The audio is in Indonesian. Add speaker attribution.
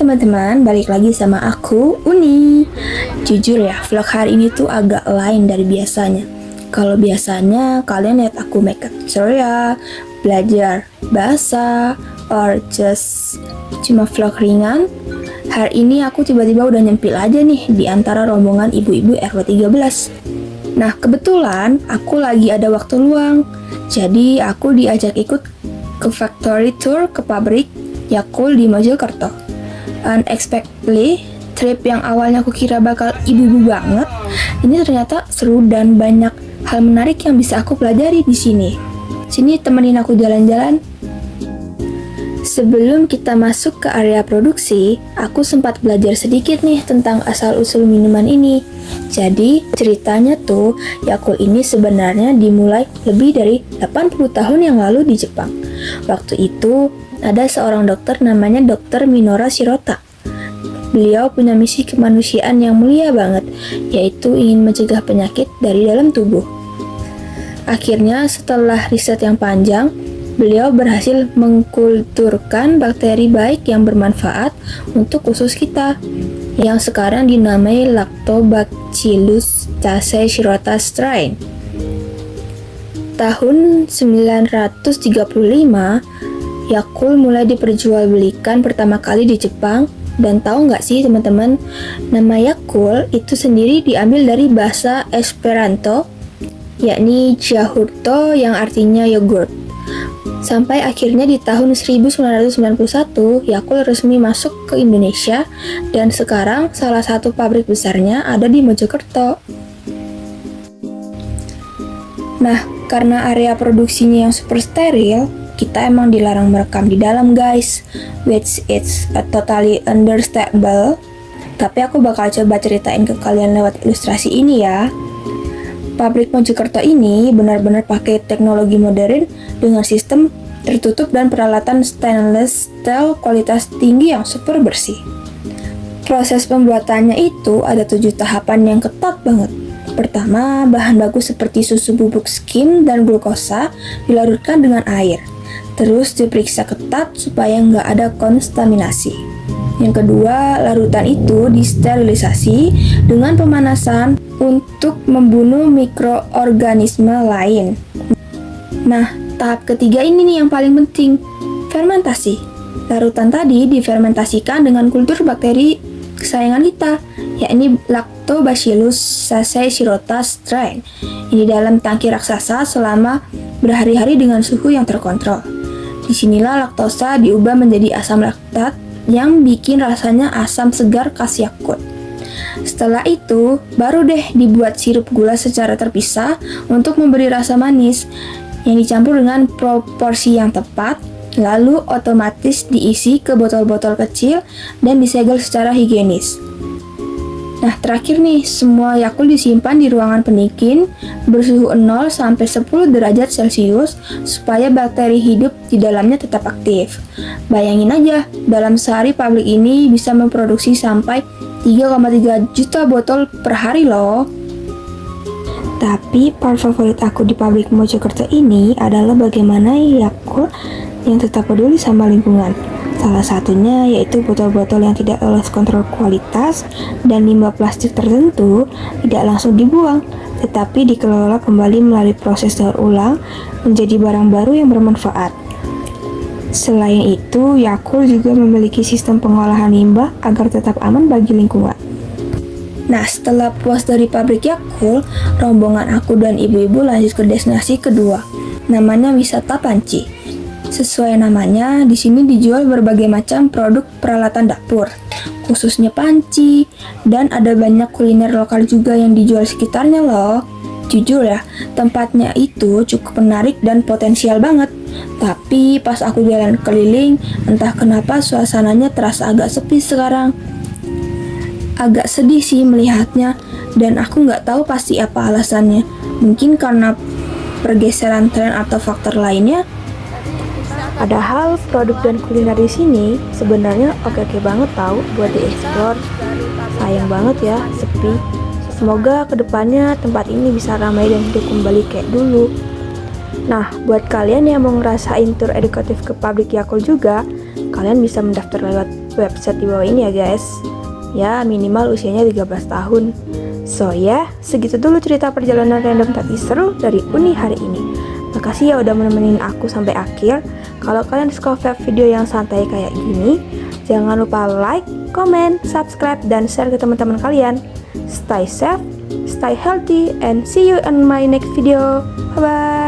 Speaker 1: teman-teman, balik lagi sama aku, Uni. Jujur ya, vlog hari ini tuh agak lain dari biasanya. Kalau biasanya kalian lihat aku makeup tutorial, belajar bahasa, or just cuma vlog ringan. Hari ini aku tiba-tiba udah nyempil aja nih di antara rombongan ibu-ibu RW 13. Nah, kebetulan aku lagi ada waktu luang. Jadi aku diajak ikut ke factory tour ke pabrik Yakult di Mojokerto. Unexpectedly, trip yang awalnya aku kira bakal ibu-ibu banget, ini ternyata seru dan banyak hal menarik yang bisa aku pelajari di sini. Sini temenin aku jalan-jalan. Sebelum kita masuk ke area produksi, aku sempat belajar sedikit nih tentang asal-usul minuman ini. Jadi, ceritanya tuh, Yakult ini sebenarnya dimulai lebih dari 80 tahun yang lalu di Jepang. Waktu itu, ada seorang dokter namanya Dr. Minoru Shirota. Beliau punya misi kemanusiaan yang mulia banget, yaitu ingin mencegah penyakit dari dalam tubuh. Akhirnya, setelah riset yang panjang, beliau berhasil mengkulturkan bakteri baik yang bermanfaat untuk usus kita, yang sekarang dinamai Lactobacillus casei shirota strain. Tahun 935, Yakult mulai diperjualbelikan pertama kali di Jepang. Dan tahu nggak sih teman-teman, nama Yakult itu sendiri diambil dari bahasa Esperanto, yakni Jahurto yang artinya yogurt. Sampai akhirnya di tahun 1991, Yakult resmi masuk ke Indonesia dan sekarang salah satu pabrik besarnya ada di Mojokerto. Nah, karena area produksinya yang super steril, kita emang dilarang merekam di dalam guys, which is totally understandable. Tapi aku bakal coba ceritain ke kalian lewat ilustrasi ini ya. Pabrik Mojokerto ini benar-benar pakai teknologi modern dengan sistem tertutup dan peralatan stainless steel kualitas tinggi yang super bersih. Proses pembuatannya itu ada 7 tahapan yang ketat banget. Pertama, bahan baku seperti susu bubuk skim dan glukosa dilarutkan dengan air. Terus diperiksa ketat supaya nggak ada kontaminasi. Yang kedua, larutan itu disterilisasi dengan pemanasan untuk membunuh mikroorganisme lain. Nah, tahap ketiga ini nih yang paling penting, fermentasi. Larutan tadi difermentasikan dengan kultur bakteri kesayangan kita, yakni Lactobacillus casei shirota strain. Ini dalam tangki raksasa selama berhari-hari dengan suhu yang terkontrol. Disinilah laktosa diubah menjadi asam laktat yang bikin rasanya asam segar khas Yakult. Setelah itu, baru deh dibuat sirup gula secara terpisah untuk memberi rasa manis yang dicampur dengan proporsi yang tepat, lalu otomatis diisi ke botol-botol kecil dan disegel secara higienis. Nah, terakhir nih, semua Yakult disimpan di ruangan pendingin bersuhu 0 sampai 10 derajat Celcius supaya bakteri hidup di dalamnya tetap aktif. Bayangin aja, dalam sehari pabrik ini bisa memproduksi sampai 3,3 juta botol per hari loh. Tapi part favorit aku di pabrik Mojokerto ini adalah bagaimana Yakult yang tetap peduli sama lingkungan. Salah satunya yaitu botol-botol yang tidak lolos kontrol kualitas dan limbah plastik tertentu tidak langsung dibuang, tetapi dikelola kembali melalui proses daur ulang menjadi barang baru yang bermanfaat. Selain itu, Yakult juga memiliki sistem pengolahan limbah agar tetap aman bagi lingkungan. Nah, setelah puas dari pabrik Yakult, rombongan aku dan ibu-ibu lanjut ke destinasi kedua, namanya wisata panci. Sesuai namanya, di sini dijual berbagai macam produk peralatan dapur, khususnya panci, dan ada banyak kuliner lokal juga yang dijual sekitarnya loh. Jujur ya, tempatnya itu cukup menarik dan potensial banget. Tapi pas aku jalan keliling, entah kenapa suasananya terasa agak sepi sekarang. Agak sedih sih melihatnya, dan aku nggak tahu pasti apa alasannya. Mungkin karena pergeseran tren atau faktor lainnya. Padahal produk dan kuliner di sini sebenarnya oke-oke banget tahu buat dieksplor. Sayang banget ya, sepi. Semoga kedepannya tempat ini bisa ramai dan hidup kembali kayak dulu. Nah, buat kalian yang mau ngerasain tour edukatif ke pabrik Yakult juga, kalian bisa mendaftar lewat website di bawah ini ya guys. Ya, minimal usianya 13 tahun. So ya, segitu dulu cerita perjalanan random tapi seru dari Uni hari ini. Makasih ya udah menemenin aku sampai akhir. Kalau kalian suka video yang santai kayak gini, jangan lupa like, comment, subscribe, dan share ke teman-teman kalian. Stay safe, stay healthy, and see you in my next video. Bye-bye.